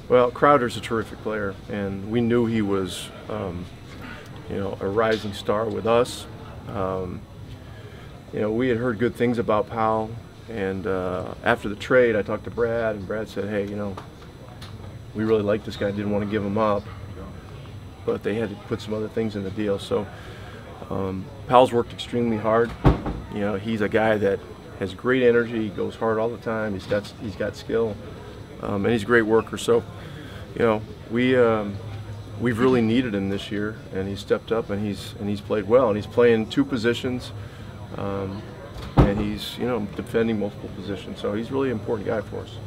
Well, Crowder's a terrific player, and we knew he was, you know, a rising star with us. You know, we had heard good things about Powell, and after the trade, I talked to Brad, and Brad said, "Hey, you know, we really like this guy. Didn't want to give him up, but they had to put some other things in the deal." So Powell's worked extremely hard. You know, he's a guy that has great energy. He goes hard all the time. He's got skill, and he's a great worker. So, you know, we've really needed him this year, and he's stepped up, and he's played well, and he's playing two positions, and he's, you know, defending multiple positions. So he's really an important guy for us.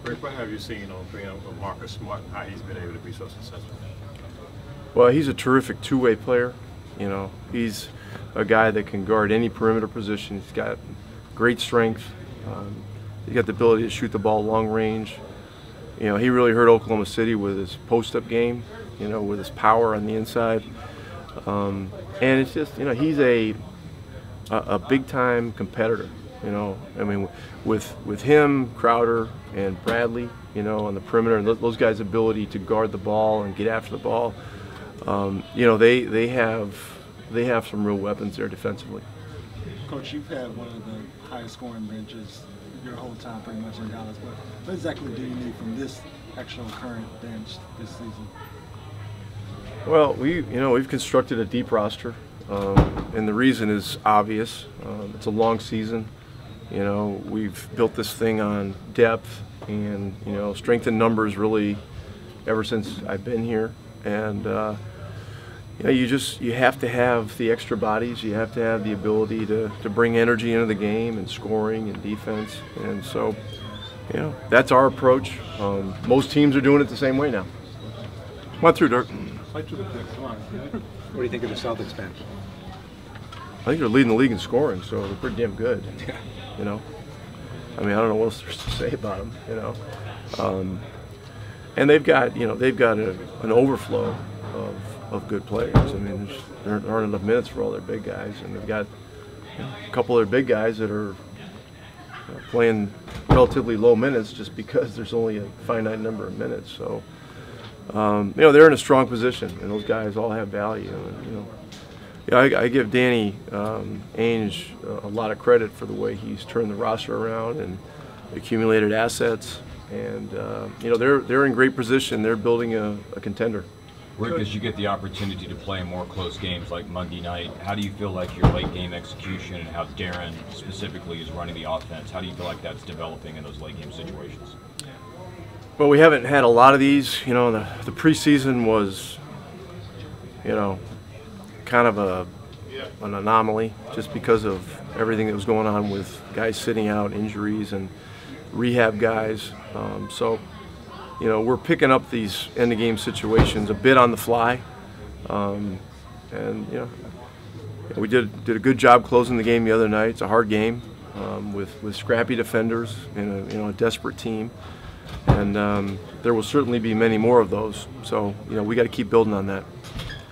Rick, what have you seen on Marcus Smart and how he's been able to be so successful? Well, he's a terrific two-way player. You know, he's a guy that can guard any perimeter position. He's got great strength. He's got the ability to shoot the ball long range. You know, he really hurt Oklahoma City with his post-up game, you know, with his power on the inside. And it's just, you know, he's a big-time competitor. You know, I mean, with him, Crowder, and Bradley, you know, on the perimeter, and those guys' ability to guard the ball and get after the ball, you know, they have some real weapons there defensively. Coach, you've had one of the highest scoring benches your whole time pretty much in Dallas. What exactly do you need from this actual current bench this season? Well, we've constructed a deep roster, and the reason is obvious. It's a long season. You know, we've built this thing on depth and, you know, strength in numbers really ever since I've been here. And you know, you have to have the extra bodies. You have to have the ability to bring energy into the game and scoring and defense. And so, you know, that's our approach. Most teams are doing it the same way now. Come on through, Dirk. Right to the pick. Come on. What do you think of the Celtics bench? I think they're leading the league in scoring, so they're pretty damn good. Yeah. You know, I mean, I don't know what else there's to say about them. You know, and they've got an overflow of good players. I mean, there aren't enough minutes for all their big guys, and they've got, you know, a couple of their big guys that are playing relatively low minutes just because there's only a finite number of minutes. So, you know, they're in a strong position, and those guys all have value. And, you know, yeah, I give Danny Ainge a lot of credit for the way he's turned the roster around and accumulated assets. And you know, they're in great position. They're building a contender. Rick, as you get the opportunity to play in more close games like Monday night, how do you feel like your late game execution and how Deron specifically is running the offense? How do you feel like that's developing in those late game situations? Well, we haven't had a lot of these. You know, the preseason was, you know, kind of an anomaly just because of everything that was going on with guys sitting out, injuries, and rehab guys. So, you know, we're picking up these end-of-game situations a bit on the fly, and you know, we did a good job closing the game the other night. It's a hard game with scrappy defenders and a desperate team, and there will certainly be many more of those. So, you know, we got to keep building on that.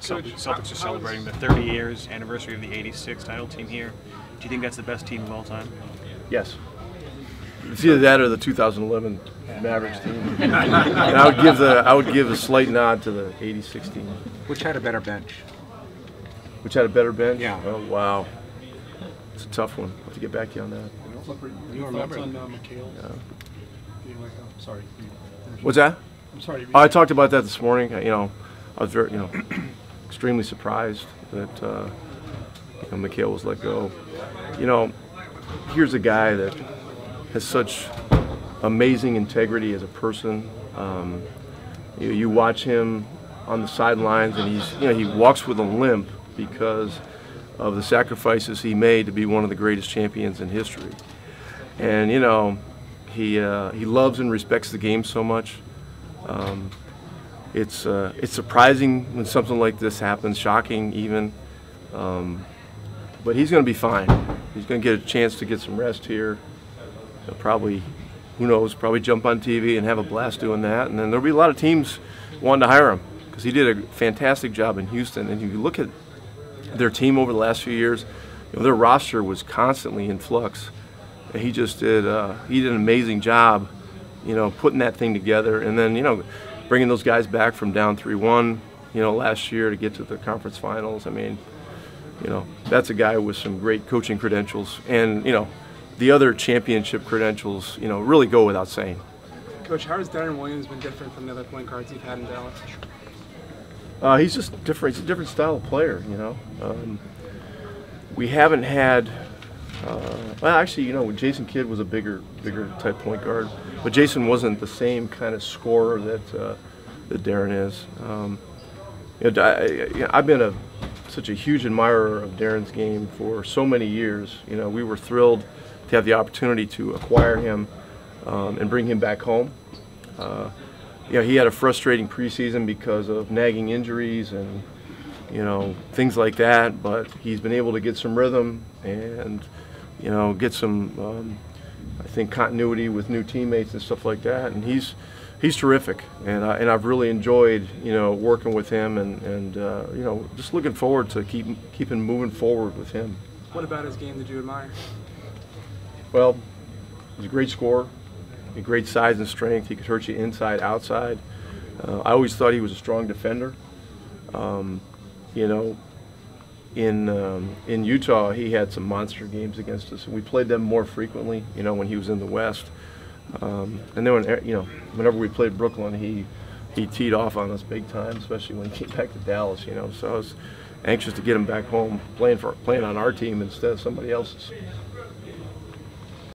Celtics are celebrating the 30 years anniversary of the '86 title team here. Do you think that's the best team of all time? Yes. It's either that or the 2011 Mavericks team. And I would give a slight nod to the '86 team. Which had a better bench? Which had a better bench? Yeah. Oh, wow. It's a tough one. I'll have to get back to you on that. You remember on McHale? Yeah. Sorry. What's that? I'm sorry. Oh, I talked about that this morning. You know, I was very, you know, extremely surprised that you know, McHale was let go. You know, here's a guy that has such amazing integrity as a person. You watch him on the sidelines, and he walks with a limp because of the sacrifices he made to be one of the greatest champions in history. And you know, he loves and respects the game so much. It's surprising when something like this happens, shocking even. But he's going to be fine. He's going to get a chance to get some rest here. He'll probably, who knows, probably jump on TV and have a blast doing that. And then there'll be a lot of teams wanting to hire him because he did a fantastic job in Houston. And if you look at their team over the last few years, you know, their roster was constantly in flux. And he just did an amazing job putting that thing together, and then bringing those guys back from down 3-1, last year to get to the conference finals. I mean, that's a guy with some great coaching credentials, and the other championship credentials, really go without saying. Coach, how has Deron Williams been different from the other point guards you've had in Dallas? He's just different. He's a different style of player, We haven't had, well, actually, Jason Kidd was a bigger type point guard, but Jason wasn't the same kind of scorer that Deron is. I've been such a huge admirer of Deron's game for so many years. We were thrilled to have the opportunity to acquire him and bring him back home. He had a frustrating preseason because of nagging injuries and things like that, but he's been able to get some rhythm and get some I think continuity with new teammates and stuff like that, and he's terrific, and I've really enjoyed working with him, and just looking forward to keeping moving forward with him. What about his game did you admire? Well, he's a great scorer, a great size and strength. He could hurt you inside, outside. I always thought he was a strong defender. In Utah, he had some monster games against us, and we played them more frequently. When he was in the West, and then whenever we played Brooklyn, he teed off on us big time, especially when he came back to Dallas. So I was anxious to get him back home, playing on our team instead of somebody else's.